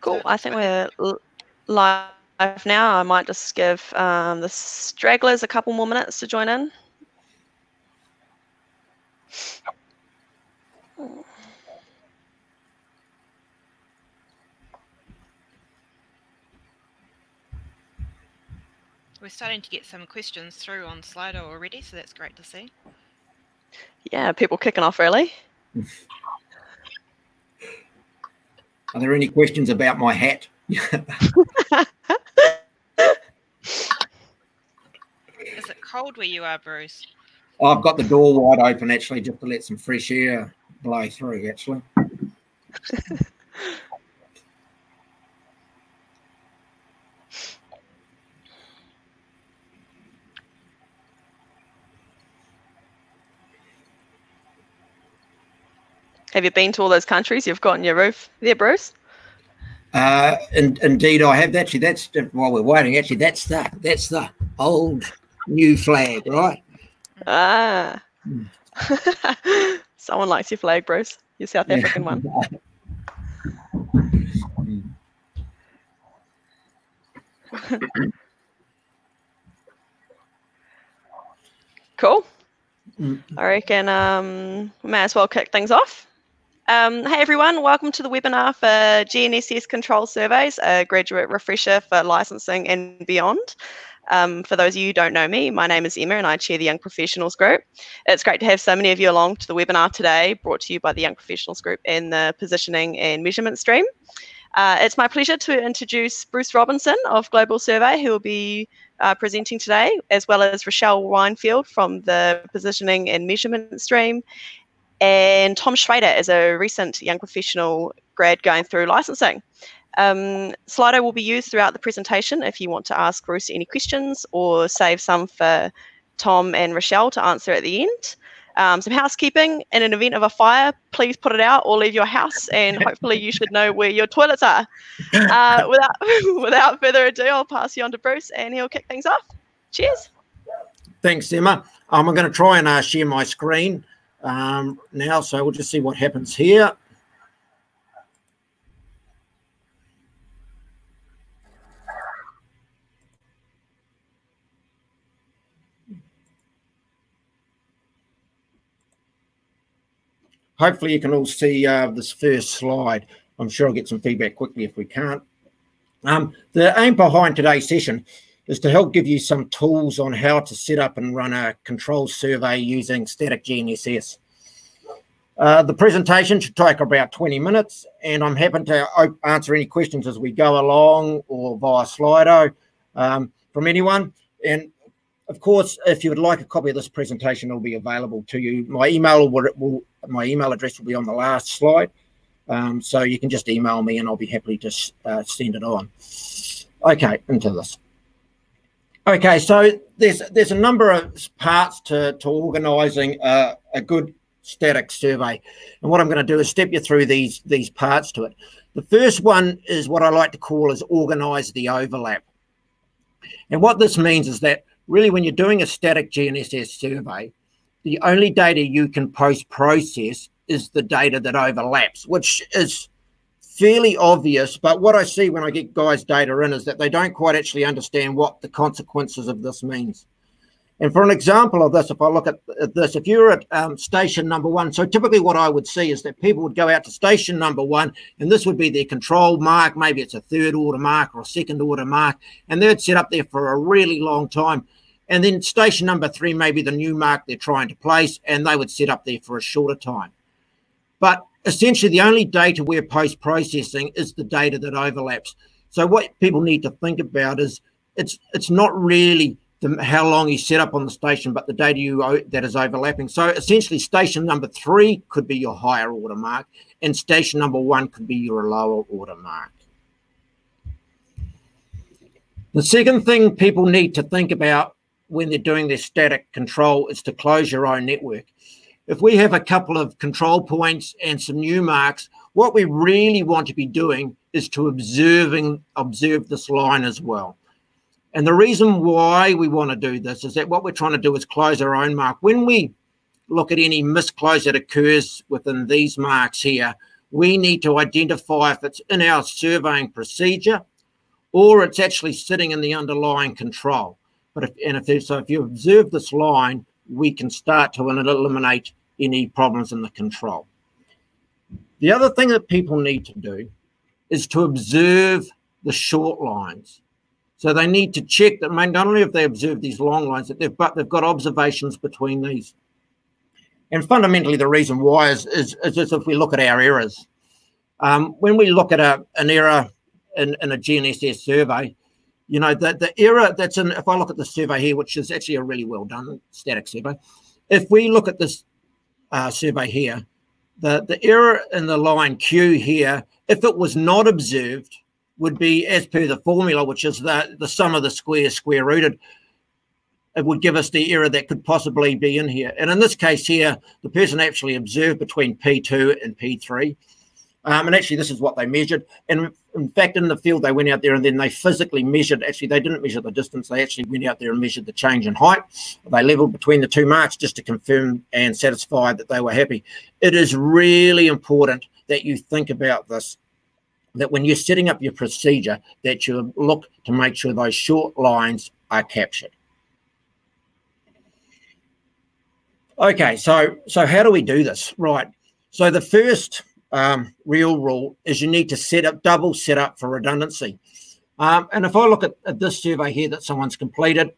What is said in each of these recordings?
Cool. I think we're live now. I might just give the stragglers a couple more minutes to join in. We're starting to get some questions through on Slido already, so that's great to see. Yeah, people kicking off early. Are there any questions about my hat? Is it cold where you are, Bruce? I've got the door wide open, actually, just to let some fresh air blow through, actually. Have you been to all those countries you've got on your roof there, Bruce? Indeed, I have. Actually, that's while we're waiting. Actually, that's the old new flag, right? Ah. Someone likes your flag, Bruce. Your South African one. Cool. I reckon we may as well kick things off. Hey everyone, welcome to the webinar for GNSS Control Surveys, a graduate refresher for licensing and beyond. For those of you who don't know me, my name is Emma and I chair the Young Professionals Group. It's great to have so many of you along to the webinar today, brought to you by the Young Professionals Group and the Positioning and Measurement stream. It's my pleasure to introduce Bruce Robinson of Global Survey, who will be presenting today, as well as Rochelle Weinfield from the Positioning and Measurement stream, and Tom Schrader is a recent young professional grad going through licensing. Slido will be used throughout the presentation if you want to ask Bruce any questions or save some for Tom and Rochelle to answer at the end. Some housekeeping: in an event of a fire, please put it out or leave your house, and hopefully you should know where your toilets are. Without further ado, I'll pass you on to Bruce and he'll kick things off. Cheers. Thanks, Emma. I'm going to try and share my screen now, so we'll just see what happens here. Hopefully you can all see this first slide. I'm sure I'll get some feedback quickly if we can't. The aim behind today's session is to help give you some tools on how to set up and run a control survey using static GNSS. The presentation should take about 20 minutes, and I'm happy to answer any questions as we go along or via Slido from anyone. And of course, if you would like a copy of this presentation, it'll be available to you. My email address will be on the last slide, so you can just email me and I'll be happy to send it on. Okay, into this. Okay, so there's a number of parts to organising a good static survey, and what I'm going to do is step you through these parts to it. The first one is what I like to call is organise the overlap, and what this means is that really when you're doing a static GNSS survey, the only data you can post-process is the data that overlaps, which is fairly obvious, but what I see when I get guys' data in is that they don't quite actually understand what the consequences of this means. And for an example of this, if I look at this, if you're at station number 1, so typically what I would see is that people would go out to station number 1, and this would be their control mark, maybe it's a third order mark or a second order mark, and they'd sit up there for a really long time. And then station number 3 may be the new mark they're trying to place, and they would sit up there for a shorter time. But essentially, the only data we're post-processing is the data that overlaps. So what people need to think about is it's not really how long you set up on the station, but the data that is overlapping. So essentially, station number 3 could be your higher order mark, and station number 1 could be your lower order mark. The second thing people need to think about when they're doing their static control is to close your own network. If we have a couple of control points and some new marks, what we really want to be doing is to observe this line as well. And the reason why we want to do this is that what we're trying to do is close our own mark. When we look at any misclose that occurs within these marks here, we need to identify if it's in our surveying procedure or it's actually sitting in the underlying control. But if you observe this line, we can start to eliminate any problems in the control. The other thing that people need to do is to observe the short lines. So they need to check that not only have they observed these long lines, but they've got observations between these. And fundamentally, the reason why is if we look at our errors. When we look at an error in a GNSS survey, you know, the error that's in, if I look at the survey here, which is actually a really well done static survey, if we look at this survey here, the error in the line Q here, if it was not observed, would be as per the formula, which is the sum of the squares square rooted. It would give us the error that could possibly be in here. And in this case here, the person actually observed between P2 and P3. And actually, this is what they measured. And in fact, in the field, they went out there and then they physically measured. Actually, they didn't measure the distance. They actually went out there and measured the change in height. They leveled between the two marks just to confirm and satisfy that they were happy. It is really important that you think about this, that when you're setting up your procedure, that you look to make sure those short lines are captured. Okay, so how do we do this? Right. So the first real rule is you need to double set up for redundancy. And if I look at this survey here that someone's completed,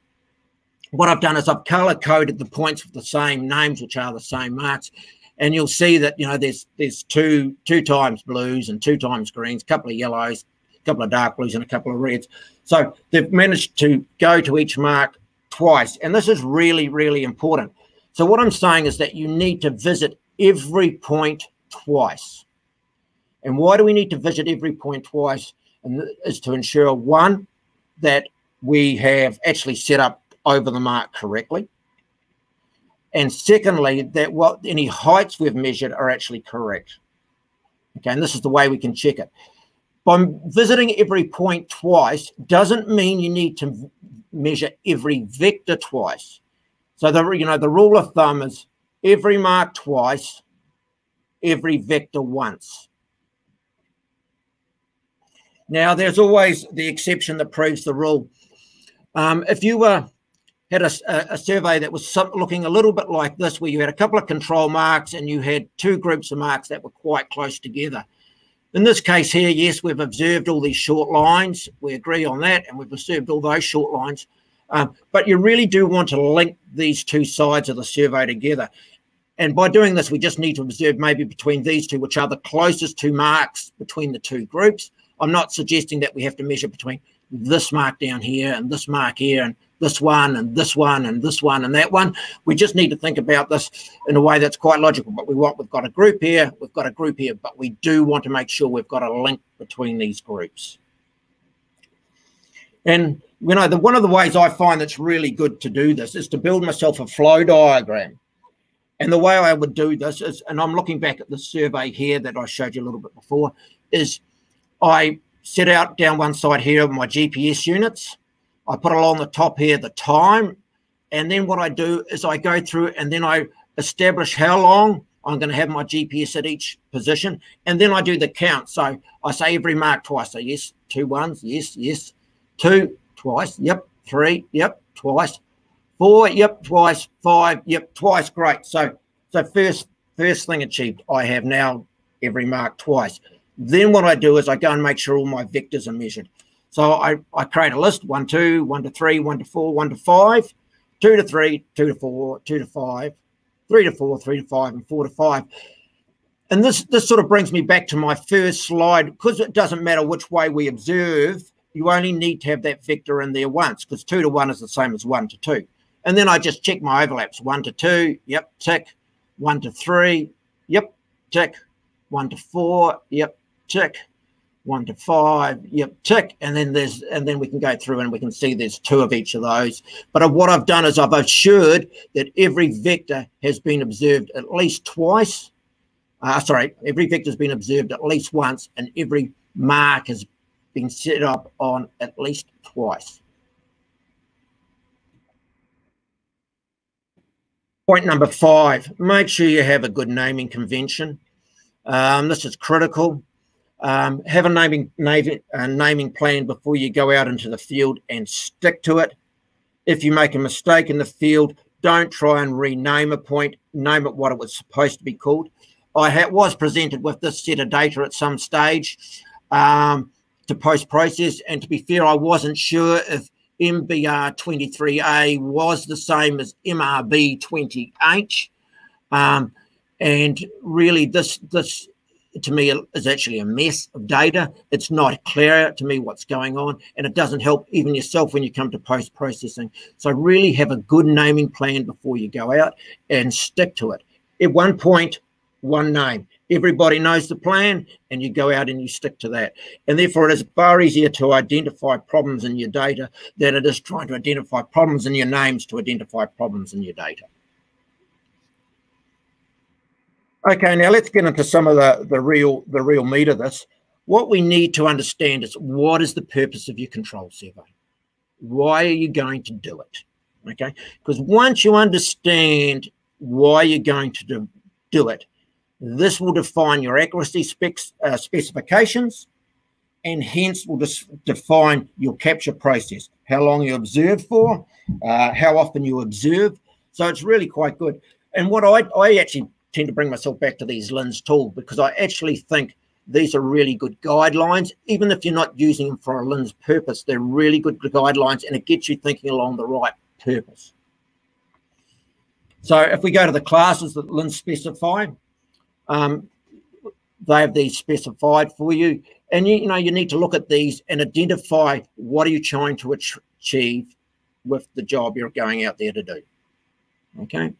what I've done is I've color coded the points with the same names, which are the same marks. And you'll see that, you know, there's two times blues and 2 times greens, a couple of yellows, a couple of dark blues and a couple of reds. So they've managed to go to each mark twice. And this is really, really important. So what I'm saying is that you need to visit every point twice. And why do we need to visit every point twice? And is to ensure, one, that we have actually set up over the mark correctly. And secondly, that any heights we've measured are actually correct. Okay, and this is the way we can check it. By visiting every point twice doesn't mean you need to measure every vector twice. So the rule of thumb is every mark twice, every vector once. Now, there's always the exception that proves the rule. If you had a survey that was looking a little bit like this, where you had a couple of control marks and you had 2 groups of marks that were quite close together. In this case here, yes, we've observed all these short lines. We agree on that, and we've observed all those short lines. But you really do want to link these 2 sides of the survey together. And by doing this, we just need to observe maybe between these 2, which are the closest 2 marks between the 2 groups. I'm not suggesting that we have to measure between this mark down here and this mark here and this one and this one and this one and that one. We just need to think about this in a way that's quite logical. But we've got a group here, we've got a group here, but we do want to make sure we've got a link between these groups. And you know, one of the ways I find that's really good to do this is to build myself a flow diagram. And the way I would do this is, and I'm looking back at the survey here that I showed you a little bit before, is I set out down one side here my GPS units. I put along the top here the time. And then what I do is I go through and then I establish how long I'm going to have my GPS at each position. And then I do the count. So I say every mark twice. So yes, 2 ones, yes, yes. 2, twice, yep. 3, yep, twice. 4, yep, twice. 5, yep, twice. Great. So first thing achieved. I have now every mark twice. Then what I do is I go and make sure all my vectors are measured. So I create a list: 1 to 2, 1 to 3, 1 to 4, 1 to 5, 2 to 3, 2 to 4, 2 to 5, 3 to 4, 3 to 5, and 4 to 5. And this sort of brings me back to my first slide, because it doesn't matter which way we observe. You only need to have that vector in there once, because 2 to 1 is the same as 1 to 2. And then I just check my overlaps. 1 to 2, yep, tick. 1 to 3, yep, tick. 1 to 4, yep, tick. 1 to 5, yep, tick. And then we can go through and we can see there's 2 of each of those. But what I've done is I've assured that every vector has been observed at least twice. Every vector has been observed at least once, and every mark has been set up on at least twice. Point number 5, make sure you have a good naming convention. This is critical. Have a naming plan before you go out into the field and stick to it. If you make a mistake in the field, don't try and rename a point. Name it what it was supposed to be called. I was presented with this set of data at some stage to post-process, and to be fair, I wasn't sure if MBR 23A was the same as MRB 20H, and really this to me is actually a mess of data. It's not clear to me what's going on, and it doesn't help even yourself when you come to post-processing. So really have a good naming plan before you go out and stick to it. At one point, one name. Everybody knows the plan, and you go out and you stick to that. And therefore, it is far easier to identify problems in your data than it is trying to identify problems in your names to identify problems in your data. Okay, now let's get into some of the real meat of this. What we need to understand is, what is the purpose of your control survey? Why are you going to do it? Okay, because once you understand why you're going to do it, this will define your accuracy specifications, and hence will define your capture process, how long you observe for, how often you observe. So it's really quite good. And what I actually tend to bring myself back to these LINZ tools, because I actually think these are really good guidelines. Even if you're not using them for a LINZ purpose, they're really good guidelines, and it gets you thinking along the right purpose. So if we go to the classes that LINZ specify, they have these specified for you, and you need to look at these and identify what are you trying to achieve with the job you're going out there to do. Okay.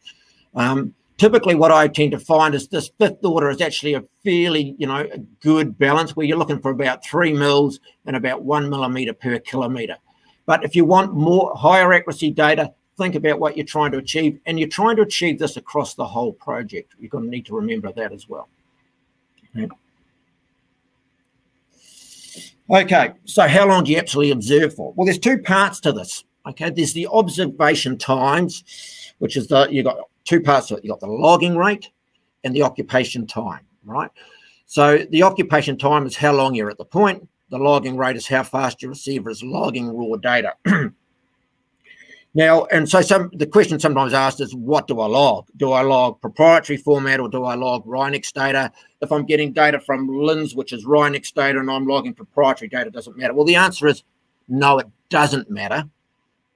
Typically what I tend to find is this fifth order is actually a fairly, a good balance, where you're looking for about 3 mils and about 1 millimeter per kilometer. But if you want higher accuracy data, think about what you're trying to achieve, and you're trying to achieve this across the whole project. You're going to need to remember that as well. Okay, so how long do you actually observe for? Well, there's two parts to this. Okay, there's the observation times, which is you've got two parts to it. You've got the logging rate and the occupation time, right? So the occupation time is how long you're at the point. The logging rate is how fast your receiver is logging raw data. Now, and so the question sometimes asked is, what do I log? Do I log proprietary format, or do I log RINEX data? If I'm getting data from LINZ, which is RINEX data, and I'm logging proprietary data, doesn't matter. Well, the answer is no, it doesn't matter.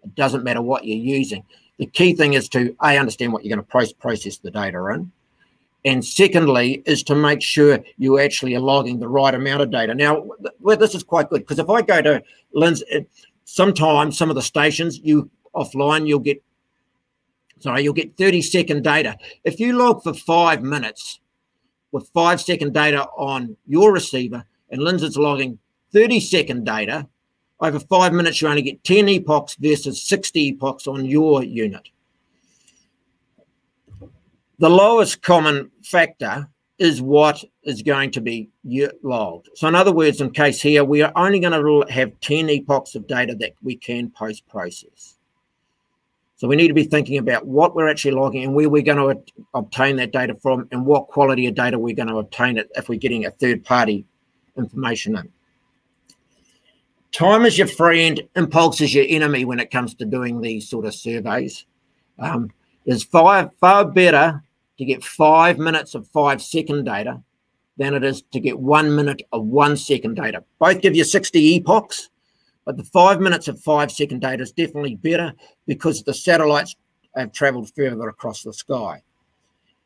It doesn't matter what you're using. The key thing is to, A, understand what you're going to process the data in, and secondly is to make sure you actually are logging the right amount of data. Now, this is quite good, because if I go to LINZ, sometimes some of the stations, offline, you'll get 30-second data. If you log for 5 minutes with 5-second data on your receiver, and LINZ is logging 30-second data, over 5 minutes you only get 10 epochs versus 60 epochs on your unit. The lowest common factor is what is going to be logged. So in other words, in case here, we are only going to have 10 epochs of data that we can post-process. So we need to be thinking about what we're actually logging and where we're going to obtain that data from, and what quality of data we're going to obtain it if we're getting a third-party information in. Time is your friend, impulse is your enemy when it comes to doing these sort of surveys. It's far better to get 5 minutes of 5-second data than it is to get 1 minute of 1 second data. Both give you 60 epochs, but the 5 minutes of 5-second data is definitely better, because the satellites have traveled further across the sky.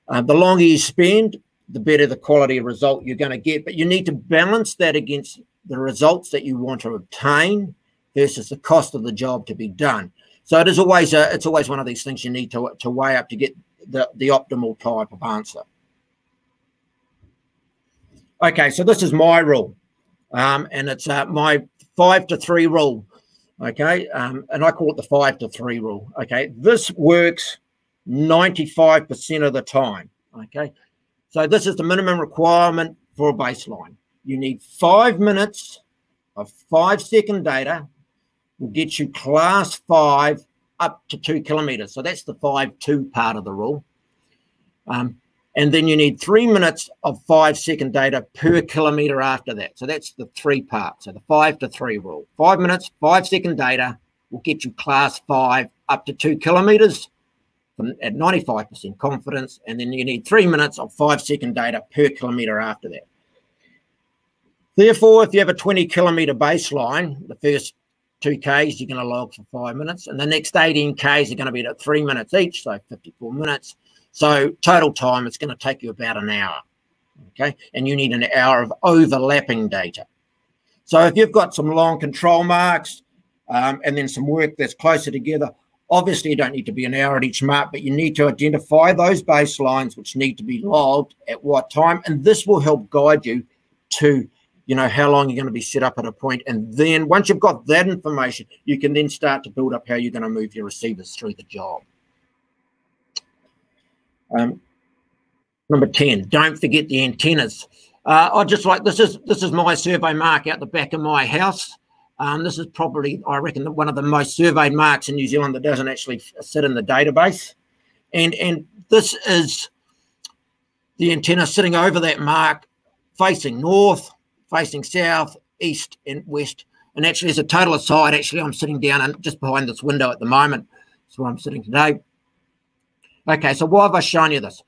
The longer you spend, the better the quality of result you're going to get, but you need to balance that against the results that you want to obtain versus the cost of the job to be done. So it is always it's always one of these things you need to weigh up to get the optimal type of answer. Okay, so this is my rule, and it's my 5-to-3 rule. Okay, and I call it the 5-to-3 rule. Okay, this works 95% of the time. Okay, so this is the minimum requirement for a baseline. You need 5 minutes of 5-second data will get you class 5 up to 2 kilometers. So that's the 5-2 part of the rule. And And then you need 3 minutes of 5-second data per kilometre after that. So that's the 3 parts. So the 5 to 3 rule. 5 minutes, 5-second data will get you class 5 up to 2 kilometres at 95% confidence. And then you need 3 minutes of 5-second data per kilometre after that. Therefore, if you have a 20-kilometre baseline, the first 2 Ks you're going to log for 5 minutes, and the next 18 Ks are going to be at 3 minutes each, so 54 minutes. So total time, it's going to take you about an hour, okay? And you need an hour of overlapping data. So if you've got some long control marks and then some work that's closer together, obviously you don't need to be an hour at each mark, but you need to identify those baselines which need to be logged at what time, and this will help guide you to how long you're going to be set up at a point. And then once you've got that information, you can then start to build up how you're going to move your receivers through the job. Number 10, don't forget the antennas. I just like, this is my survey mark out the back of my house. This is probably, I reckon, one of the most surveyed marks in New Zealand that doesn't actually sit in the database. And this is the antenna sitting over that mark, facing north, facing south, east and west. And actually, as a total aside, actually I'm sitting down just behind this window at the moment. That's where I'm sitting today. Okay, so why have I shown you this?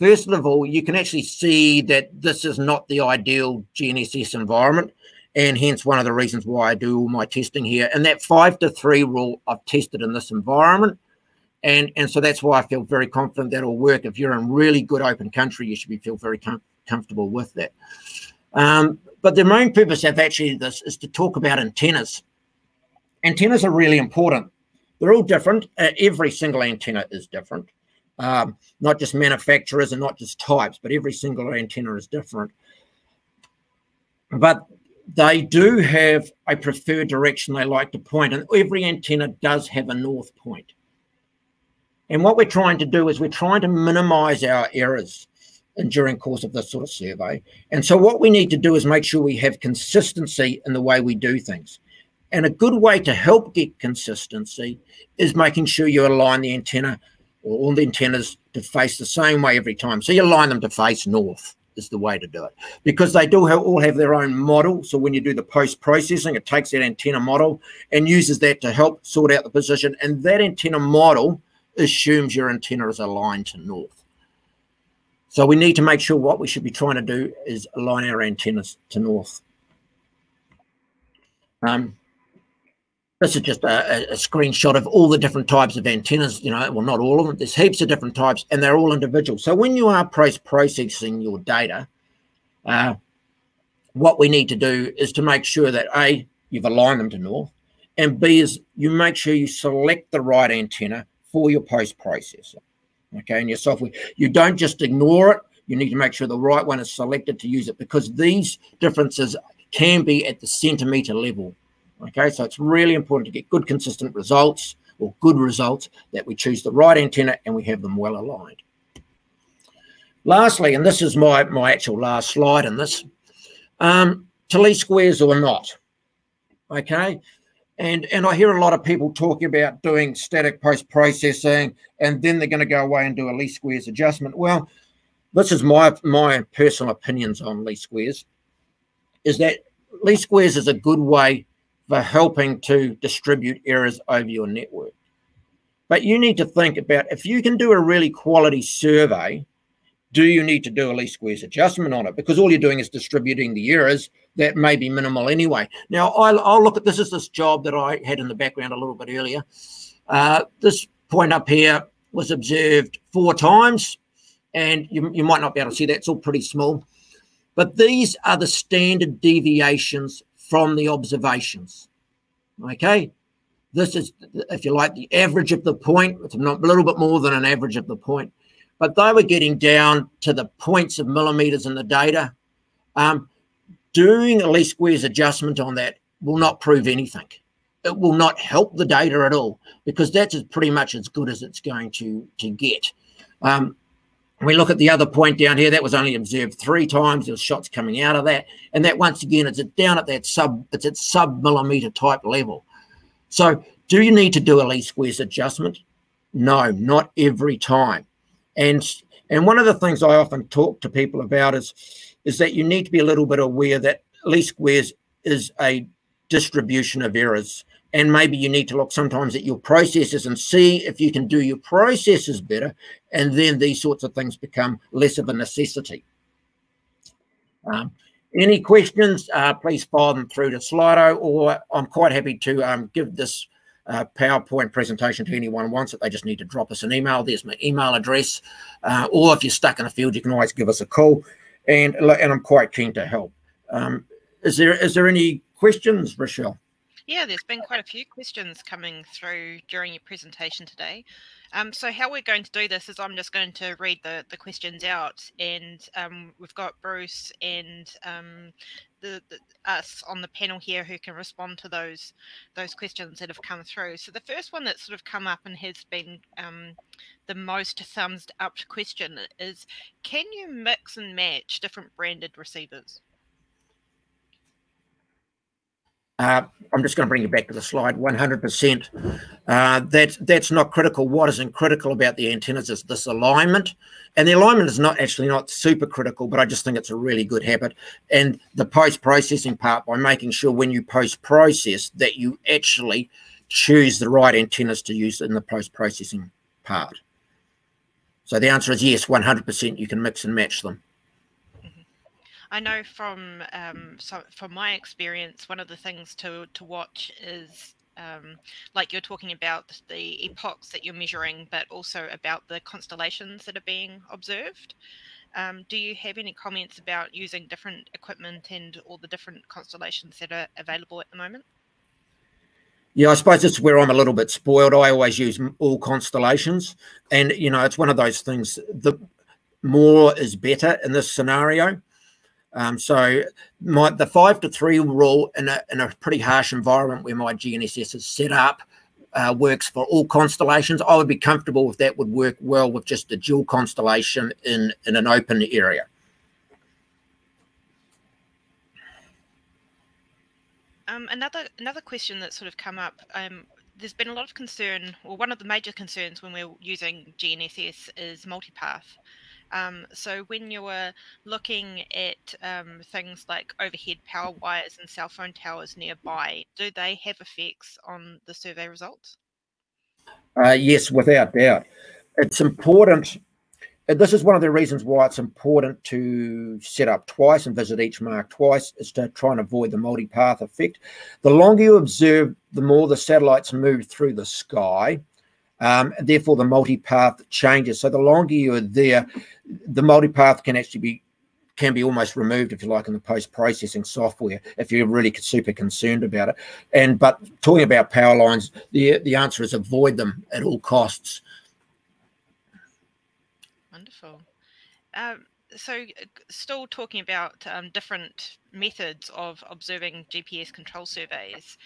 First of all, you can actually see that this is not the ideal GNSS environment, and hence one of the reasons why I do all my testing here. And that 5 to 3 rule I've tested in this environment. And so that's why I feel very confident that will work. If you're in really good open country, you should feel very comfortable with that. But the main purpose of actually this is to talk about antennas. Antennas are really important. They're all different. Every single antenna is different. Not just manufacturers and not just types, but every single antenna is different. But they do have a preferred direction they like to point, and every antenna does have a north point. And what we're trying to do is we're trying to minimize our errors during course of this sort of survey. And so what we need to do is make sure we have consistency in the way we do things. And a good way to help get consistency is making sure you align the antenna or all the antennas to face the same way every time. So you align them to face north is the way to do it, because they do all have their own model. So when you do the post-processing, it takes that antenna model and uses that to help sort out the position. And that antenna model assumes your antenna is aligned to north. So we need to make sure what we should be trying to do is align our antennas to north. This is just a screenshot of all the different types of antennas, well, not all of them. There's heaps of different types, and they're all individual. So when you are processing your data, what we need to do is to make sure that A, you've aligned them to north, and B is you make sure you select the right antenna for your post-processing. Okay, in your software, you don't just ignore it. You need to make sure the right one is selected to use it, because these differences can be at the centimetre level. Okay, so it's really important to get good, consistent results, or good results, that we choose the right antenna and we have them well aligned. Lastly, and this is my actual last slide in this, to least squares or not. Okay. And I hear a lot of people talking about doing static post-processing, and then they're going to go away and do a least squares adjustment. Well, this is my personal opinions on least squares, is that least squares is a good way for helping to distribute errors over your network. But you need to think about, if you can do a really quality survey, do you need to do a least squares adjustment on it? Because all you're doing is distributing the errors that may be minimal anyway. Now, I'll look at this job that I had in the background a little bit earlier. This point up here was observed 4 times, and you might not be able to see that. It's all pretty small. But these are the standard deviations from the observations. Okay? This is, if you like, the average of the point. It's a little bit more than an average of the point. But they were getting down to the points of millimetres in the data. Doing a least squares adjustment on that will not prove anything. It will not help the data at all, because that's pretty much as good as it's going to get. We look at the other point down here, that was only observed 3 times. There was shots coming out of that. And that, once again, it's down at that sub-millimetre type level. So do you need to do a least squares adjustment? No, not every time. And And one of the things I often talk to people about is that you need to be a little bit aware that least squares is a distribution of errors. And maybe you need to look sometimes at your processes and see if you can do your processes better. And then these sorts of things become less of a necessity. Any questions, please file them through to Slido, or I'm quite happy to give this PowerPoint presentation to anyone who wants it. They just need to drop us an email. There's my email address. Or if you're stuck in a field, you can always give us a call. And I'm quite keen to help. Is there any questions, Rochelle? Yeah, there's been quite a few questions coming through during your presentation today. So how we're going to do this is I'm just going to read the questions out, and we've got Bruce and us on the panel here who can respond to those questions that have come through. So the first one that's sort of come up and has been the most thumbs up question is, can you mix and match different branded receivers? I'm just going to bring you back to the slide. 100%. That's not critical. What isn't critical about the antennas is this alignment, and the alignment is not super critical, but I just think it's a really good habit. And the post-processing part, by making sure when you post-process that you actually choose the right antennas to use in the post-processing part. So the answer is yes, 100%. You can mix and match them. I know from my experience, one of the things to watch is like you're talking about the epochs that you're measuring, but also about the constellations that are being observed. Do you have any comments about using different equipment and all the different constellations that are available at the moment? Yeah, I suppose it's where I'm a little bit spoiled. I always use all constellations, and it's one of those things. The more is better in this scenario. So the 5 to 3 rule in a pretty harsh environment where my GNSS is set up works for all constellations. I would be comfortable if that would work well with just a dual constellation in an open area. Another question that's sort of come up. There's been a lot of concern, or one of the major concerns when we're using GNSS is multipath. So when you're looking at things like overhead power wires and cell phone towers nearby, do they have effects on the survey results? Yes, without doubt. It's important. This is one of the reasons why it's important to set up twice and visit each mark twice, is to try and avoid the multipath effect. The longer you observe, the more the satellites move through the sky. Therefore, the multipath changes. So the longer you're there, the multipath can be almost removed, if you like, in the post-processing software, if you're really super concerned about it. But talking about power lines, the answer is avoid them at all costs. Wonderful. So still talking about different methods of observing GPS control surveys,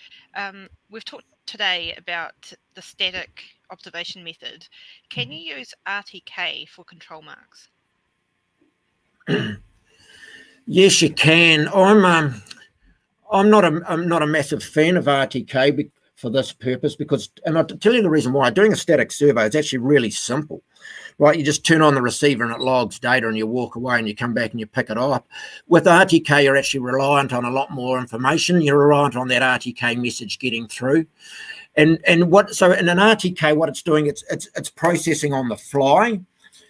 we've talked today about the static observation method. Can you use RTK for control marks? Yes, you can. I'm not a massive fan of RTK for this purpose, and I'll tell you the reason why. Doing a static survey is actually really simple. Right, you just turn on the receiver and it logs data, and you walk away and you come back and you pick it up. With RTK, you're actually reliant on a lot more information. You're reliant on that RTK message getting through. So in an RTK, what it's doing, it's processing on the fly.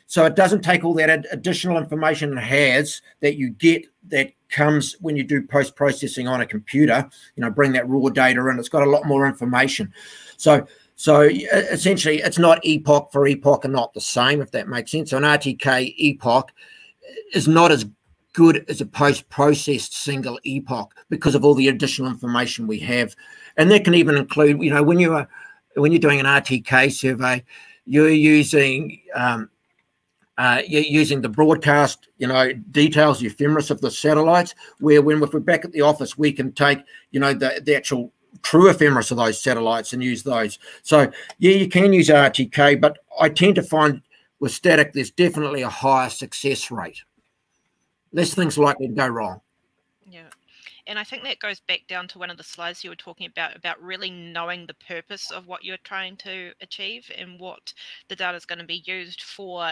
So it doesn't take all that additional information it has that you get that comes when you do post-processing on a computer, bring that raw data in. It's got a lot more information. So essentially, it's not epoch for epoch and not the same, if that makes sense. So an RTK epoch is not as good as a post-processed single epoch because of all the additional information we have. And that can even include, when you're doing an RTK survey, you're using the broadcast, details, the ephemeris of the satellites, where if we're back at the office, we can take, the actual true ephemeris of those satellites and use those. So yeah, you can use RTK, but I tend to find with static there's definitely a higher success rate. Less things likely to go wrong. Yeah, And I think that goes back down to one of the slides you were talking about really knowing the purpose of what you're trying to achieve and what the data is going to be used for,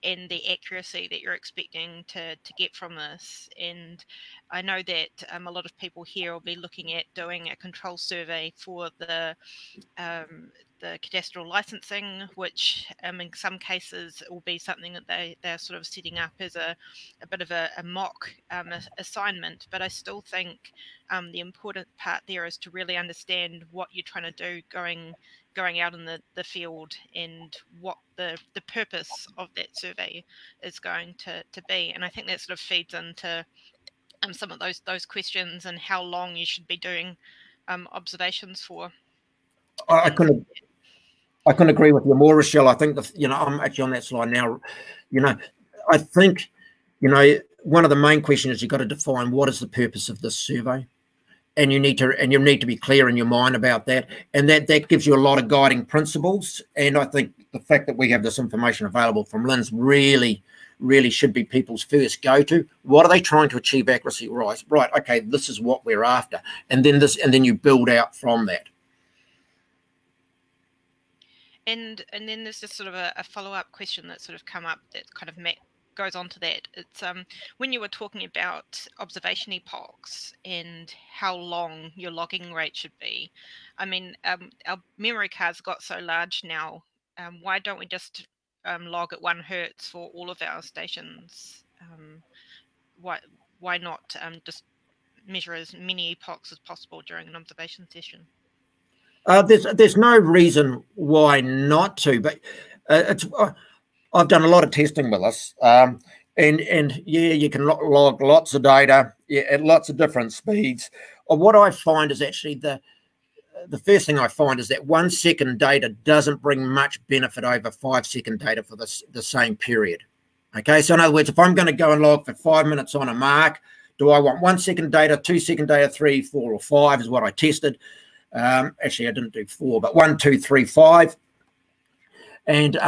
and the accuracy that you're expecting to get from this. And I know that a lot of people here will be looking at doing a control survey for the cadastral licensing, which in some cases will be something that they're sort of setting up as a bit of a mock assignment. But I still think the important part there is to really understand what you're trying to do going out in the field, and what the purpose of that survey is going to be. And I think that sort of feeds into some of those questions, and how long you should be doing observations for. I couldn't agree with you more, Rochelle. I think I'm actually on that slide now. I think one of the main questions is you've got to define what is the purpose of this survey, and you need to be clear in your mind about that, and that gives you a lot of guiding principles. And I think the fact that we have this information available from LINZ really should be people's first go-to. What are they trying to achieve accuracy? Right. Okay, this is what we're after, and then you build out from that. And then there's just sort of a follow-up question that's sort of come up that kind of goes on to that. It's when you were talking about observation epochs and how long your logging rate should be. I mean, our memory cards got so large now. Why don't we just log at 1 Hertz for all of our stations? Why not just measure as many epochs as possible during an observation session? There's no reason why not to, but I've done a lot of testing with this, and yeah, you can log lots of data at lots of different speeds. What I find is actually the first thing I find is that 1 second data doesn't bring much benefit over 5 second data for the same period. Okay, so in other words, if I'm going to go and log for 5 minutes on a mark, do I want 1 second data, 2 second data, 3, 4, or 5 is what I tested. Actually, I didn't do 4, but 1, 2, 3, 5. And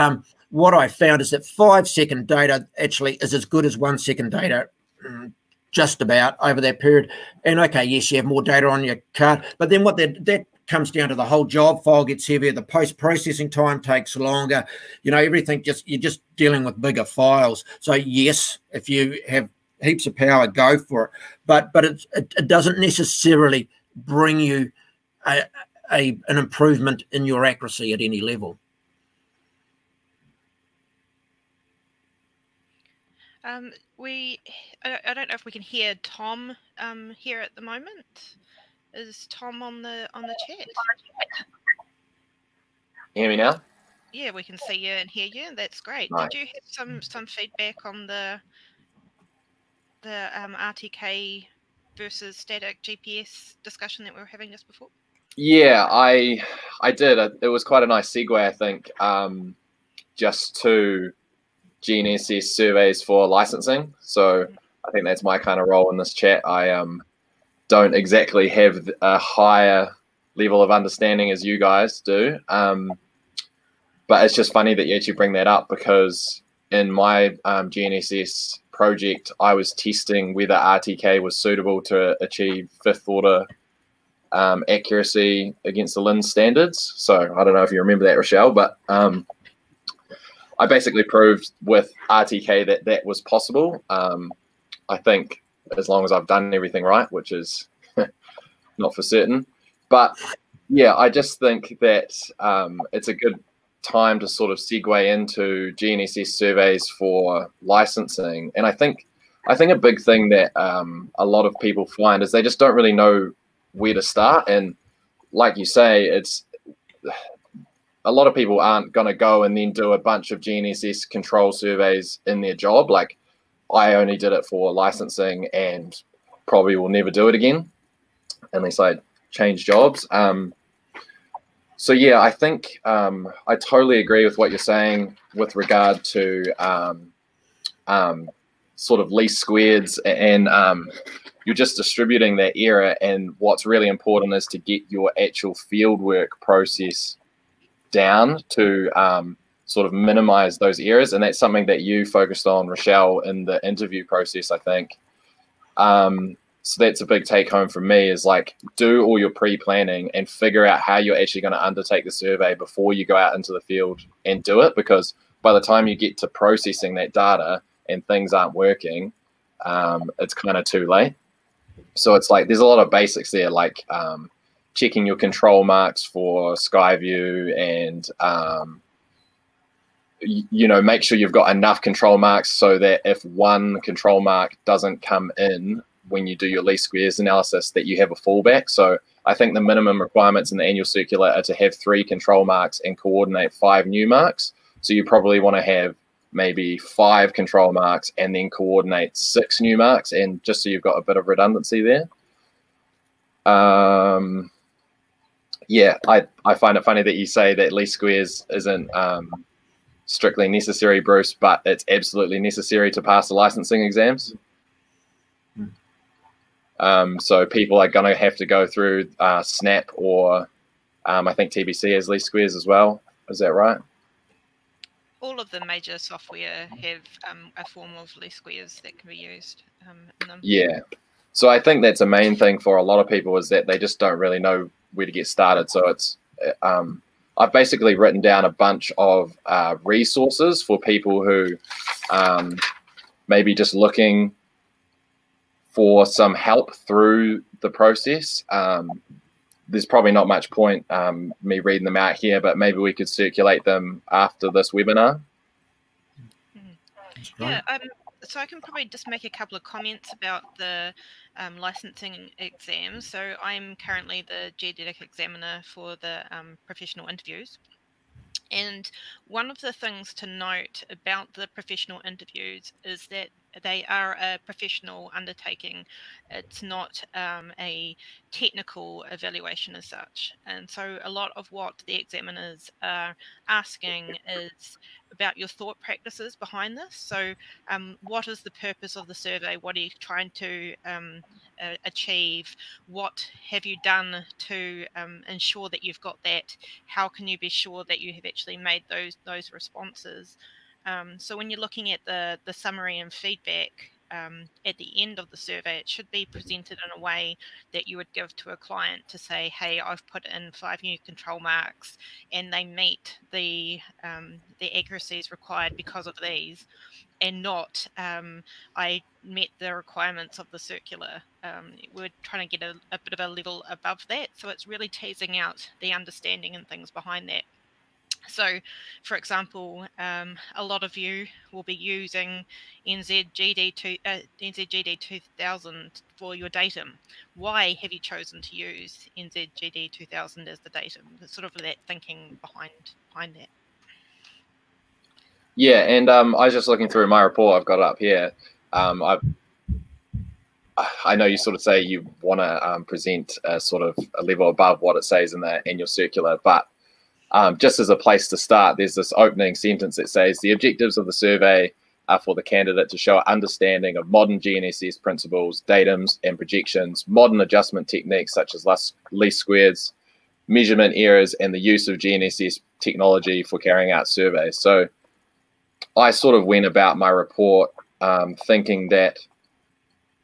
what I found is that 5 second data actually is as good as 1 second data, just about over that period. And okay, yes, you have more data on your card, but then what that comes down to, the whole job file gets heavier, the post-processing time takes longer, everything you're just dealing with bigger files. So yes, if you have heaps of power, go for it. But it doesn't necessarily bring you an improvement in your accuracy at any level. I don't know if we can hear Tom here at the moment. Is Tom on the chat? Hear me now? Yeah, we can see you and hear you. That's great. Nice. Did you have some feedback on the RTK versus static GPS discussion that we were having just before? Yeah, I did. It was quite a nice segue, I think, just to GNSS surveys for licensing. So I think that's my kind of role in this chat. I don't exactly have a higher level of understanding as you guys do, but it's just funny that you actually bring that up, because in my GNSS project, I was testing whether RTK was suitable to achieve 5th order accuracy against the LINZ standards. So I don't know if you remember that, Rochelle, but I basically proved with RTK that was possible. I think as long as I've done everything right, which is not for certain. But yeah, I just think that it's a good time to sort of segue into GNSS surveys for licensing. And I think a big thing that a lot of people find is they just don't really know where to start. And like you say, it's a lot of people aren't going to go and then do a bunch of GNSS control surveys in their job. Like, I only did it for licensing and probably will never do it again unless I change jobs. So yeah, I think I totally agree with what you're saying with regard to sort of least squareds, and you're just distributing that error. And what's really important is to get your actual fieldwork process down to sort of minimize those errors. And that's something that you focused on, Rochelle, in the interview process, I think. So that's a big take home from me, is like, do all your pre-planning and figure out how you're actually going to undertake the survey before you go out into the field and do it, because by the time you get to processing that data and things aren't working, it's kind of too late. So it's like, there's a lot of basics there, like checking your control marks for Skyview, and you know, make sure you've got enough control marks so that if one control mark doesn't come in when you do your least squares analysis, that you have a fallback. So I think the minimum requirements in the annual circular are to have 3 control marks and coordinate 5 new marks. So you probably want to have maybe 5 control marks and then coordinate 6 new marks, and just so you've got a bit of redundancy there. Yeah, I find it funny that you say that least squares isn't strictly necessary, Bruce, but it's absolutely necessary to pass the licensing exams. So people are going to have to go through SNAP, or I think TBC has least squares as well. Is that right? All of the major software have a form of least squares that can be used in them. Yeah. So I think that's a main thing for a lot of people, is that they just don't really know where to get started. So it's I've basically written down a bunch of resources for people who maybe just looking for some help through the process. There's probably not much point me reading them out here, but maybe we could circulate them after this webinar. Yeah, so I can probably just make a couple of comments about the licensing exams. So I'm currently the geodetic examiner for the professional interviews. And one of the things to note about the professional interviews is that they are a professional undertaking. It's not a technical evaluation as such. And so a lot of what the examiners are asking is about your thought practices behind this. So what is the purpose of the survey? What are you trying to achieve? What have you done to ensure that you've got that? How can you be sure that you have actually made those responses? So when you're looking at the summary and feedback at the end of the survey, it should be presented in a way that you would give to a client to say, hey, I've put in 5 new control marks and they meet the accuracies required because of these, and not I met the requirements of the circular. We're trying to get a bit of a level above that. So it's really teasing out the understanding and things behind that. So, for example, a lot of you will be using NZGD 2000 for your datum. Why have you chosen to use NZGD 2000 as the datum? There's sort of that thinking behind that. Yeah, and I was just looking through my report. I've got it up here. I know you sort of say you want to present a sort of a level above what it says in the annual circular, but just as a place to start, there's this opening sentence that says the objectives of the survey are for the candidate to show an understanding of modern GNSS principles, datums and projections, modern adjustment techniques such as least squares, measurement errors, and the use of GNSS technology for carrying out surveys. So I sort of went about my report thinking that,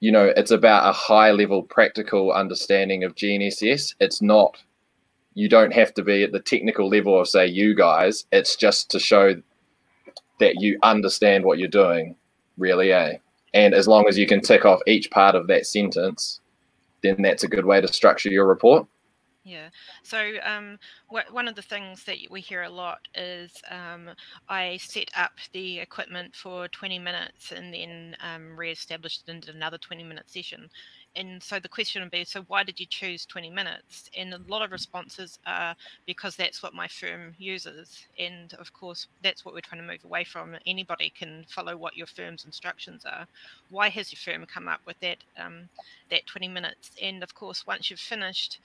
you know, it's about a high level practical understanding of GNSS. It's not, you don't have to be at the technical level of, say, you guys. It's just to show that you understand what you're doing, really, eh? And as long as you can tick off each part of that sentence, then that's a good way to structure your report. Yeah. So one of the things that we hear a lot is I set up the equipment for 20 minutes and then re-established it into another 20-minute session. And so the question would be, so why did you choose 20 minutes? And a lot of responses are because that's what my firm uses. And of course, that's what we're trying to move away from. Anybody can follow what your firm's instructions are. Why has your firm come up with that 20 minutes? And of course, once you've finished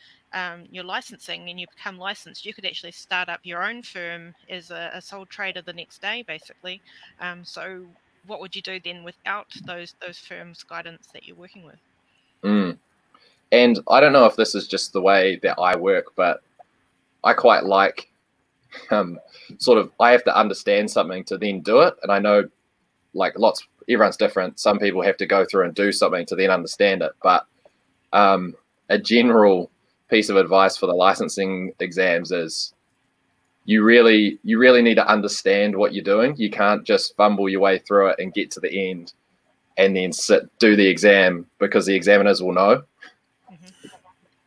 your licensing and you become licensed, you could actually start up your own firm as a sole trader the next day, basically. So what would you do then without those firms' guidance that you're working with? And I don't know if this is just the way that I work, but I quite like sort of, I have to understand something to then do it. And I know like everyone's different. Some people have to go through and do something to then understand it. But A general piece of advice for the licensing exams is you really need to understand what you're doing. You can't just fumble your way through it and get to the end and then do the exam, because the examiners will know. Mm-hmm.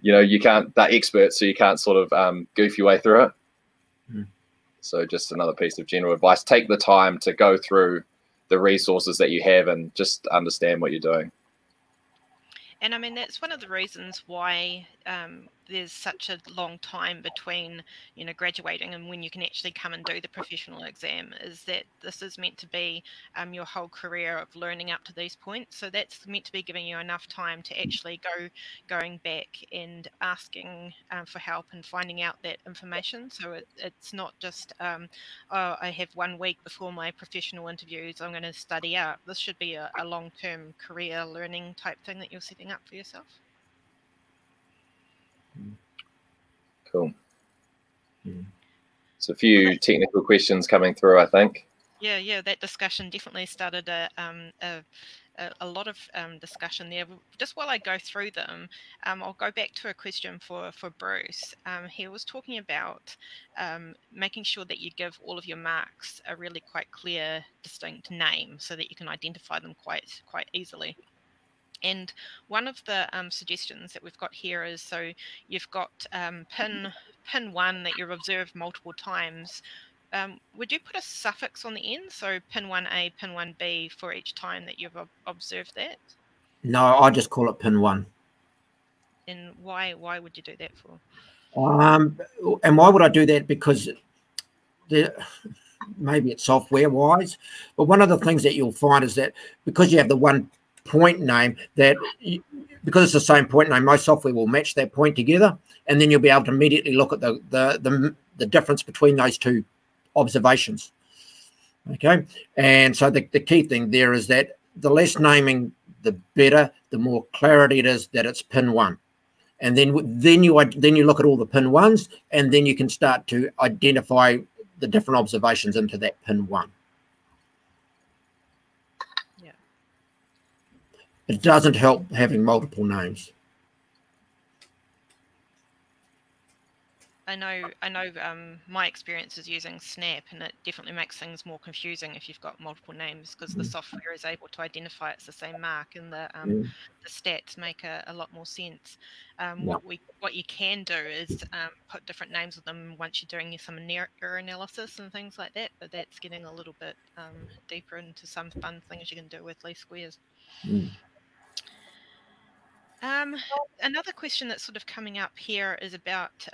You know, you can't, they're experts, so you can't sort of goof your way through it. Mm. So just another piece of general advice: take the time to go through the resources that you have and just understand what you're doing. And I mean, that's one of the reasons why there's such a long time between, you know, graduating and when you can actually come and do the professional exam, is that this is meant to be your whole career of learning up to these points. So that's meant to be giving you enough time to actually going back and asking for help and finding out that information. So it's not just, oh, I have 1 week before my professional interviews, I'm going to study up. This should be a long-term career learning type thing that you're setting up for yourself. Cool. So a few technical questions coming through, I think. Yeah, that discussion definitely started a lot of discussion there. Just while I go through them, I'll go back to a question for Bruce. He was talking about making sure that you give all of your marks a really quite clear, distinct name so that you can identify them quite easily. And one of the suggestions that we've got here is, so you've got pin 1 that you've observed multiple times. Would you put a suffix on the end? So pin 1A, pin 1B for each time that you've observed that? No, I just call it pin 1. And why would you do that for? And why would I do that? Because maybe it's software wise, but one of the things that you'll find is that because you have the one point name, that because it's the same point name, my software will match that point together, and then you'll be able to immediately look at the difference between those two observations. Okay, and so the key thing there is that the less naming, the better, the more clarity it is that it's pin 1. And then you look at all the pin 1s, and then you can start to identify the different observations into that pin 1. It doesn't help having multiple names. I know my experience is using Snap, and it definitely makes things more confusing if you've got multiple names, because the software is able to identify it's the same mark, and the stats make a lot more sense. What you can do is put different names with them once you're doing some error analysis and things like that, but that's getting a little bit deeper into some fun things you can do with least squares. Another question that's sort of coming up here is about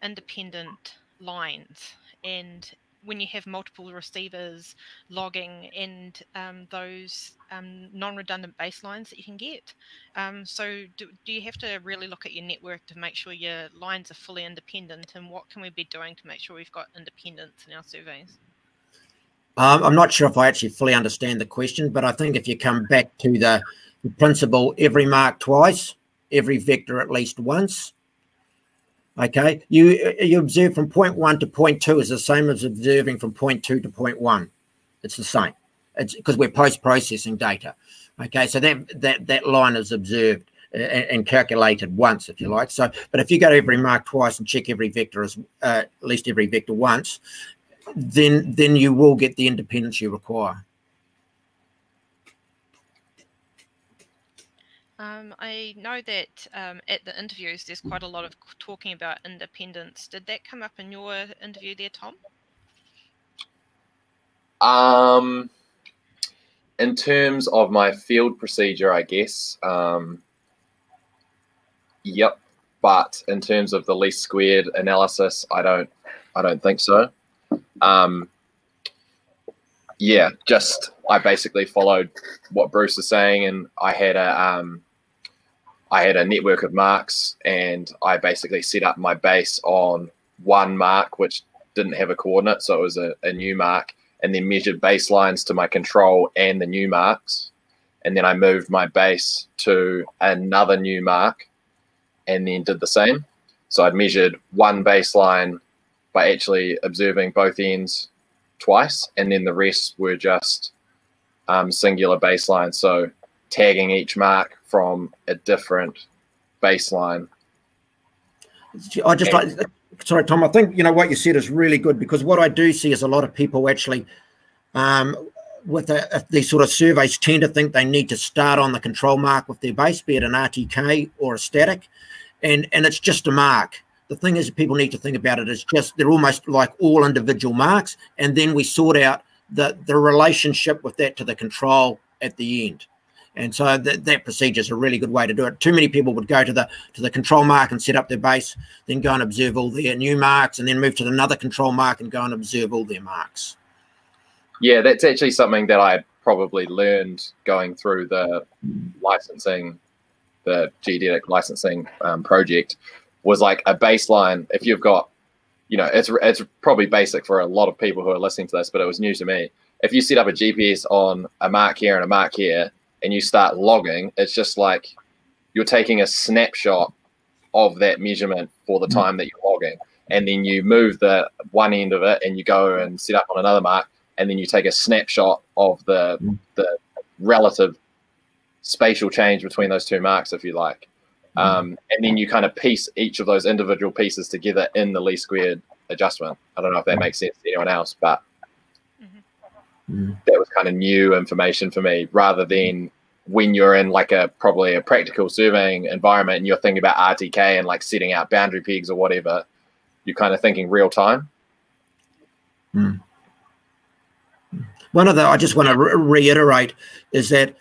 independent lines, and when you have multiple receivers logging, and those non-redundant baselines that you can get. So do you have to really look at your network to make sure your lines are fully independent, and what can we be doing to make sure we've got independence in our surveys? I'm not sure if I actually fully understand the question, but I think if you come back to the principle, every mark twice, every vector at least once. Okay, you observe from point 1 to point 2 is the same as observing from point 2 to point 1. It's the same. It's because we're post-processing data. Okay, so that line is observed and calculated once, if you like. So, but if you go to every mark twice and check every vector as at least every vector once, then you will get the independence you require. I know that at the interviews there's quite a lot of talking about independence. Did that come up in your interview there, Tom? In terms of my field procedure, I guess, yep. But in terms of the least squared analysis, I don't think so. Yeah, just I basically followed what Bruce is saying, and I had a network of marks, and I basically set up my base on one mark which didn't have a coordinate, so it was a new mark, and then measured baselines to my control and the new marks, and then I moved my base to another new mark and then did the same. So I'd measured one baseline by actually observing both ends twice, and then the rest were just singular baselines, so tagging each mark from a different baseline. I just like, sorry, Tom, I think, you know, what you said is really good, because what I do see is a lot of people actually with these sort of surveys tend to think they need to start on the control mark with their base, be it an RTK or a static, and it's just a mark. The thing is, people need to think about it as just, they're almost like all individual marks, and then we sort out the relationship with that to the control at the end. And so that procedure is a really good way to do it. Too many people would go to the control mark and set up their base, then go and observe all their new marks, and then move to another control mark and go and observe all their marks. Yeah, that's actually something that I probably learned going through the licensing, the geodetic licensing project, was like a baseline. If you've got, you know, it's probably basic for a lot of people who are listening to this, but it was new to me. If you set up a GPS on a mark here and a mark here, and you start logging, it's just like you're taking a snapshot of that measurement for the time that you're logging. And then you move the one end of it and you go and set up on another mark, and then you take a snapshot of the relative spatial change between those two marks, if you like. And then you kind of piece each of those individual pieces together in the least squared adjustment. I don't know if that makes sense to anyone else, but that was kind of new information for me, rather than when you're in like probably a practical surveying environment and you're thinking about RTK and like setting out boundary pegs or whatever, you're kind of thinking real time. One of the, I just want to reiterate is that,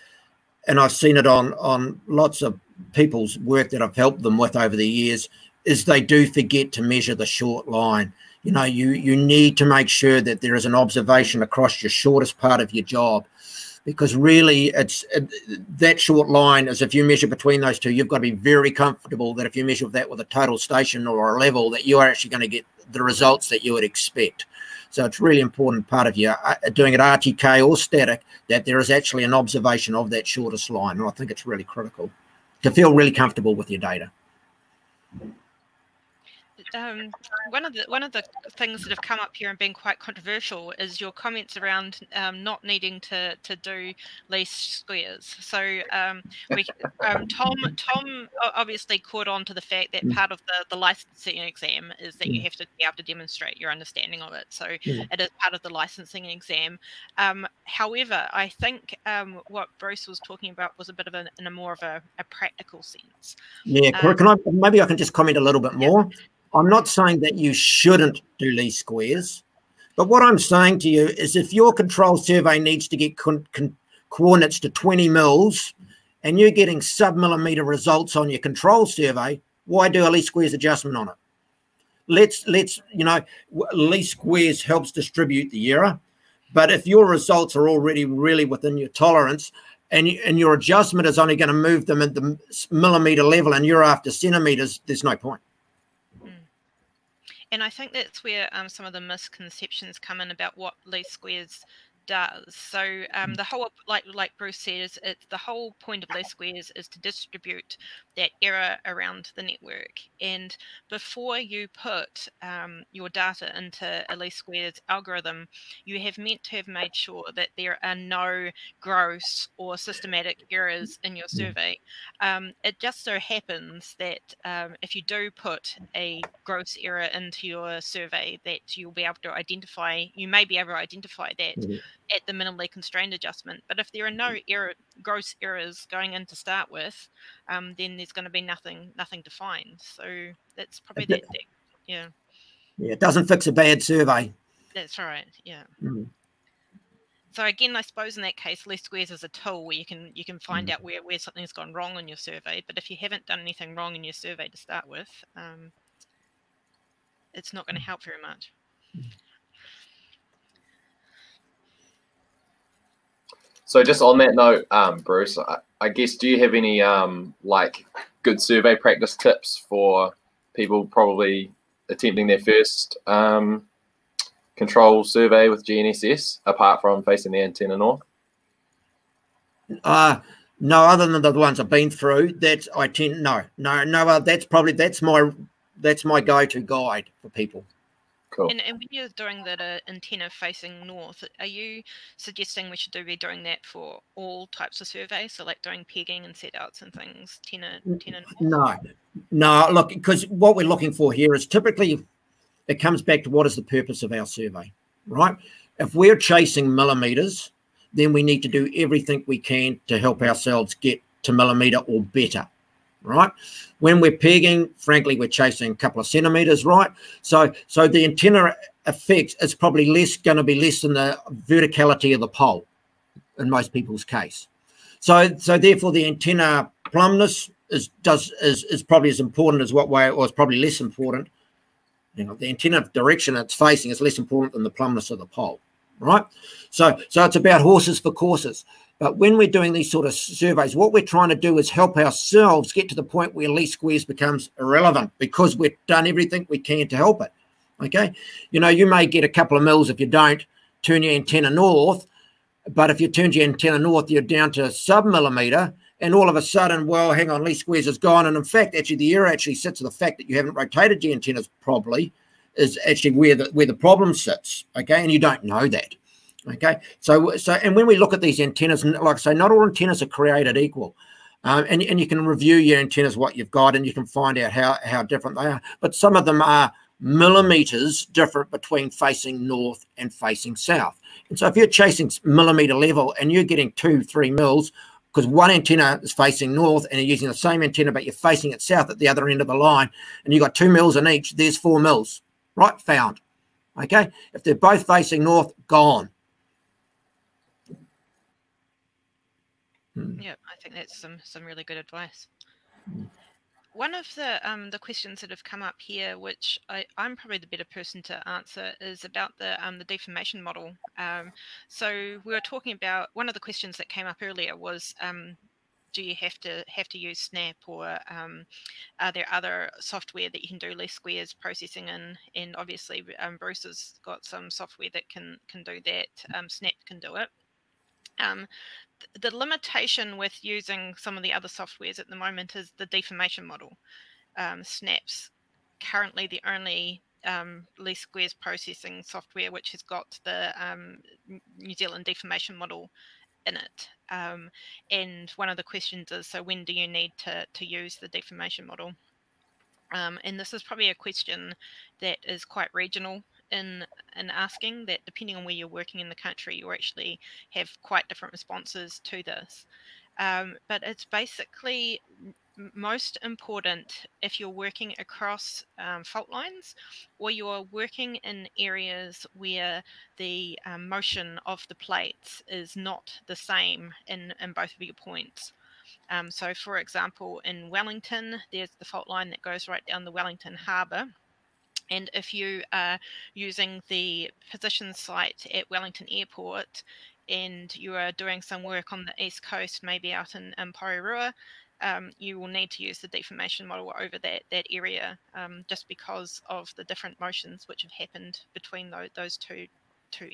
and I've seen it on lots of people's work that I've helped them with over the years, is they do forget to measure the short line. You know, you need to make sure that there is an observation across your shortest part of your job, because really that short line is, if you measure between those two, you've got to be very comfortable that if you measure that with a total station or a level, that you are actually going to get the results that you would expect. So it's really important part of your doing it RTK or static, that there is actually an observation of that shortest line. And I think it's really critical to feel really comfortable with your data. One of the things that have come up here and been quite controversial is your comments around not needing to do least squares. So Tom obviously caught on to the fact that part of the licensing exam is that you have to be able to demonstrate your understanding of it. So it is part of the licensing exam. However, I think what Bruce was talking about was a bit of in a more of a practical sense. Yeah, maybe I can just comment a little bit more. I'm not saying that you shouldn't do least squares, but what I'm saying to you is, if your control survey needs to get coordinates to 20 mils and you're getting sub-millimeter results on your control survey, why do a least squares adjustment on it? Let's you know, least squares helps distribute the error, but if your results are already really within your tolerance, and your adjustment is only going to move them at the millimeter level and you're after centimeters, there's no point. And I think that's where some of the misconceptions come in about what least squares does. So the whole, like Bruce says, it's the whole point of least squares is to distribute that error around the network. And before you put your data into a least squares algorithm, you have meant to have made sure that there are no gross or systematic errors in your survey. It just so happens that if you do put a gross error into your survey, that you'll be able to identify, you may be able to identify that at the minimally constrained adjustment. But if there are no gross errors going in to start with, then there's going to be nothing to find. So that's probably that. Yeah. Yeah, it doesn't fix a bad survey. That's right. Yeah. So again, I suppose in that case, least squares is a tool where you can find out where something's gone wrong in your survey. But if you haven't done anything wrong in your survey to start with, it's not going to help very much. So just on that note, Bruce, I guess, do you have any like good survey practice tips for people probably attempting their first control survey with GNSS, apart from facing the antenna north? No, other than the ones I've been through, that's my go-to guide for people. Cool. And when you're doing that antenna facing north, are you suggesting we should be doing that for all types of surveys? So like doing pegging and set outs and things, antenna north? No, look, because what we're looking for here is typically, it comes back to what is the purpose of our survey, right? If we're chasing millimeters, then we need to do everything we can to help ourselves get to millimeter or better, right? When we're pegging, frankly, we're chasing a couple of centimeters, right? So the antenna effect is probably going to be less than the verticality of the pole in most people's case. So therefore the antenna plumbness is probably as important as or is probably less important. You know, the antenna direction it's facing is less important than the plumbness of the pole, right? So it's about horses for courses. But when we're doing these sort of surveys, what we're trying to do is help ourselves get to the point where least squares becomes irrelevant because we've done everything we can to help it, okay? You know, you may get a couple of mils if you don't turn your antenna north, but if you turn your antenna north, you're down to sub-millimeter, and all of a sudden, well, hang on, least squares is gone. And in fact, actually, the error actually sits in the fact that you haven't rotated your antennas properly is actually where the problem sits, okay? And you don't know that, okay? So and when we look at these antennas, like I say, not all antennas are created equal. And you can review your antennas, what you've got, and you can find out how different they are. But some of them are millimeters different between facing north and facing south. And so if you're chasing millimeter level and you're getting 2-3 mils, because one antenna is facing north and you're using the same antenna, but you're facing it south at the other end of the line, and you've got 2 mils in each, there's 4 mils, right? Found, okay? If they're both facing north, gone. Yeah, I think that's some really good advice. One of the questions that have come up here, which I'm probably the better person to answer, is about the deformation model. So we were talking about, one of the questions that came up earlier was, do you have to use Snap, or are there other software that you can do least squares processing in? And obviously Bruce has got some software that can do that. Snap can do it. The limitation with using some of the other softwares at the moment is the deformation model. Snap's currently the only least squares processing software which has got the New Zealand deformation model in it. And one of the questions is, so when do you need to use the deformation model? And this is probably a question that is quite regional in asking, that depending on where you're working in the country, you actually have quite different responses to this. But it's basically most important if you're working across fault lines, or you're working in areas where the motion of the plates is not the same in both of your points. So for example, in Wellington, there's the fault line that goes right down the Wellington Harbour. And if you are using the position site at Wellington Airport and you are doing some work on the east coast, maybe out in Porirua, you will need to use the deformation model over that area, just because of the different motions which have happened between those two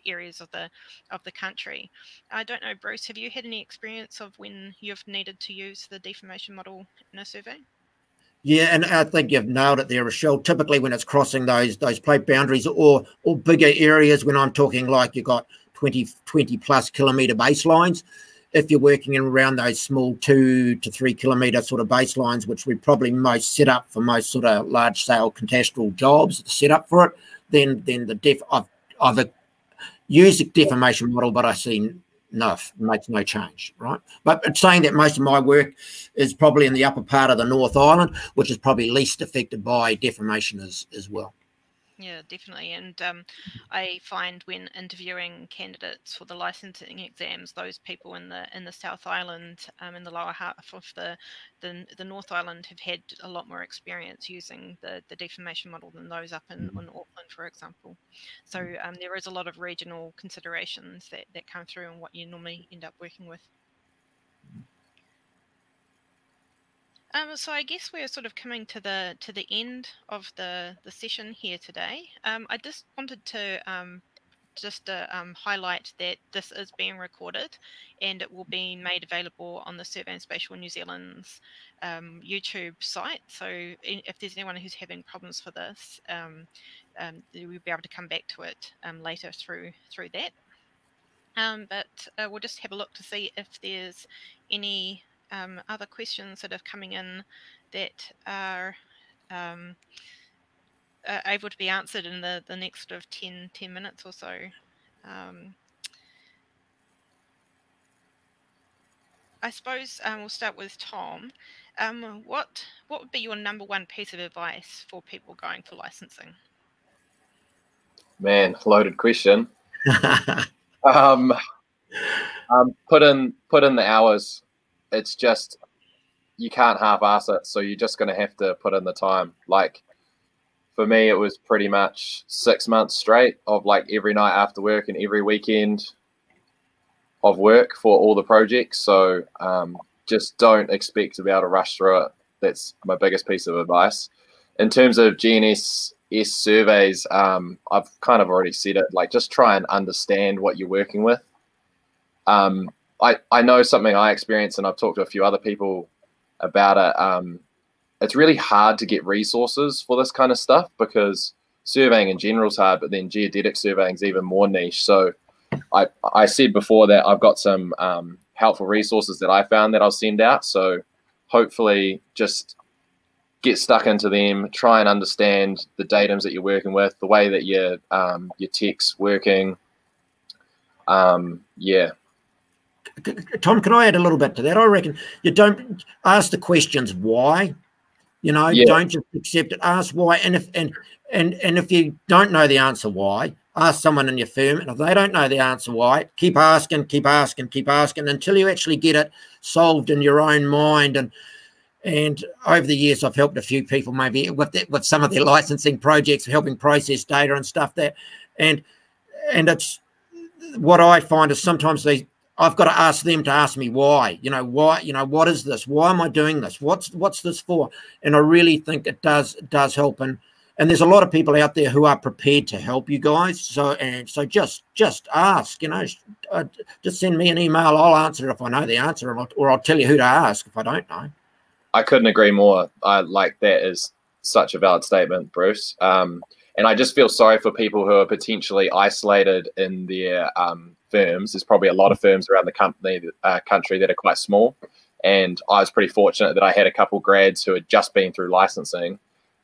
areas of the country. I don't know, Bruce, have you had any experience of when you've needed to use the deformation model in a survey? Yeah, and I think you've nailed it there, Rochelle. Typically when it's crossing those plate boundaries or bigger areas, when I'm talking like you've got 20 plus kilometre baselines, if you're working in around those small 2 to 3 kilometre sort of baselines, which we probably most set up for most sort of large scale cadastral jobs set up for it, then I've used the deformation model, but I see makes no change, right? But it's saying that most of my work is probably in the upper part of the North Island, which is probably least affected by deformation as well. Yeah, definitely. And I find when interviewing candidates for the licensing exams, those people in the South Island, in the lower half of the North Island, have had a lot more experience using the deformation model than those up in Auckland, for example. So there is a lot of regional considerations that come through in what you normally end up working with. So I guess we're sort of coming to the end of the session here today. I just wanted to just to highlight that this is being recorded, and it will be made available on the Surveying Spatial New Zealand's YouTube site. So if there's anyone who's having problems for this, we'll be able to come back to it later through that. But we'll just have a look to see if there's any other questions that are coming in that are able to be answered in the next sort of 10 minutes or so. I suppose we'll start with Tom. What would be your #1 piece of advice for people going for licensing? Man, loaded question. Put in the hours. It's just, you can't half-ass it, so you're just going to have to put in the time. Like, for me, it was pretty much 6 months straight of like every night after work and every weekend of work for all the projects. So just don't expect to be able to rush through it. That's my biggest piece of advice. In terms of GNSS surveys, I've kind of already said it, like just try and understand what you're working with. I know something I experienced, and I've talked to a few other people about it. It's really hard to get resources for this kind of stuff because surveying in general is hard, but then geodetic surveying is even more niche. So I said before that I've got some helpful resources that I found that I'll send out. So hopefully just get stuck into them, try and understand the datums that you're working with, the way that your tech's working. Yeah. Tom, can I add a little bit to that? I reckon you don't ask the questions why. You know, don't just accept it. Ask why, and if you don't know the answer why, ask someone in your firm. And if they don't know the answer why, keep asking until you actually get it solved in your own mind. And over the years, I've helped a few people maybe with some of their licensing projects, helping process data and stuff there. And it's what I find is sometimes I've got to ask them to ask me why. You know, why? You know, what is this? Why am I doing this? What's this for? And I really think it does help. And there's a lot of people out there who are prepared to help you guys. So just ask. You know, just send me an email. I'll answer it if I know the answer, or I'll tell you who to ask if I don't know. I couldn't agree more. That is such a valid statement, Bruce. And I just feel sorry for people who are potentially isolated in their firms. There's probably a lot of firms around the country that are quite small. And I was pretty fortunate that I had a couple grads who had just been through licensing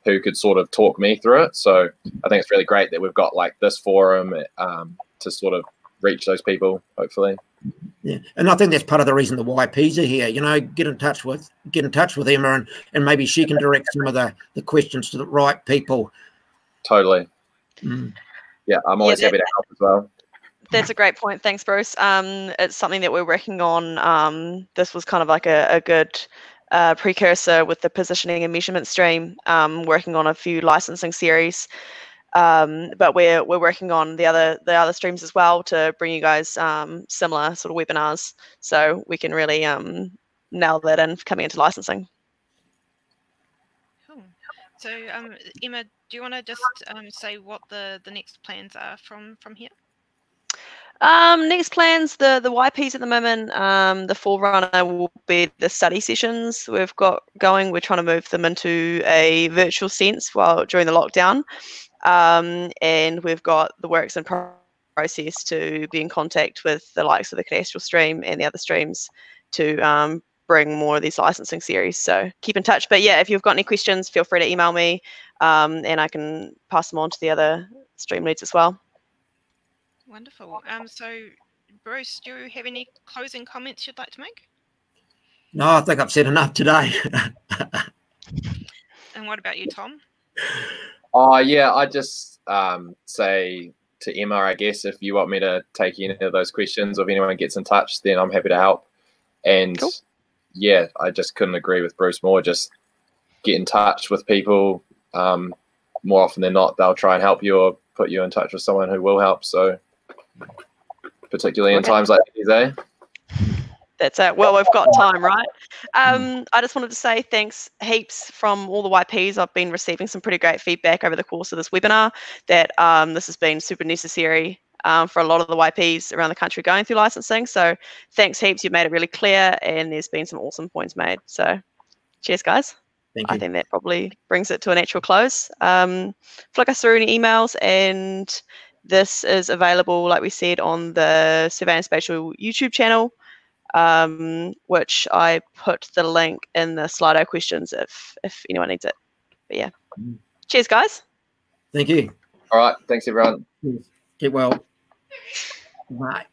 who could sort of talk me through it. So I think it's really great that we've got like this forum to sort of reach those people, hopefully. Yeah, and I think that's part of the reason the YPs are here. You know, get in touch with Emma, and maybe she can direct some of the questions to the right people. Totally. Yeah, I'm always happy to help as well. That's a great point. Thanks, Bruce. It's something that we're working on. This was kind of like a good precursor with the positioning and measurement stream, working on a few licensing series. But we're working on the other streams as well to bring you guys similar sort of webinars, so we can really nail that in coming into licensing. Cool. So Emma, do you want to just say what the next plans are from here? Next plans, the YPs at the moment, the forerunner will be the study sessions we've got going. We're trying to move them into a virtual sense during the lockdown. And we've got the works in process to be in contact with the likes of the Cadastral stream and the other streams to bring more of these licensing series. So keep in touch. But yeah, if you've got any questions, feel free to email me, and I can pass them on to the other stream leads as well. Wonderful. So Bruce, do you have any closing comments you'd like to make? No, I think I've said enough today. And what about you, Tom? Yeah, I just say to Emma, I guess, if you want me to take any of those questions, or if anyone gets in touch, then I'm happy to help. And cool. Yeah, I just couldn't agree with Bruce more. Just get in touch with people. More often than not, they'll try and help you or put you in touch with someone who will help. So particularly in times like these, eh? That's it. Well, we've got time, right? I just wanted to say thanks heaps from all the YPs. I've been receiving some pretty great feedback over the course of this webinar that this has been super necessary for a lot of the YPs around the country going through licensing. So thanks heaps. You've made it really clear, and there's been some awesome points made. So cheers, guys. Thank you. I think that probably brings it to a natural close. Flick us through any emails, and this is available, like we said, on the Surveying Spatial YouTube channel, which I put the link in the Slido questions if anyone needs it. But yeah, cheers, guys. Thank you. All right. Thanks, everyone. Get well. Bye.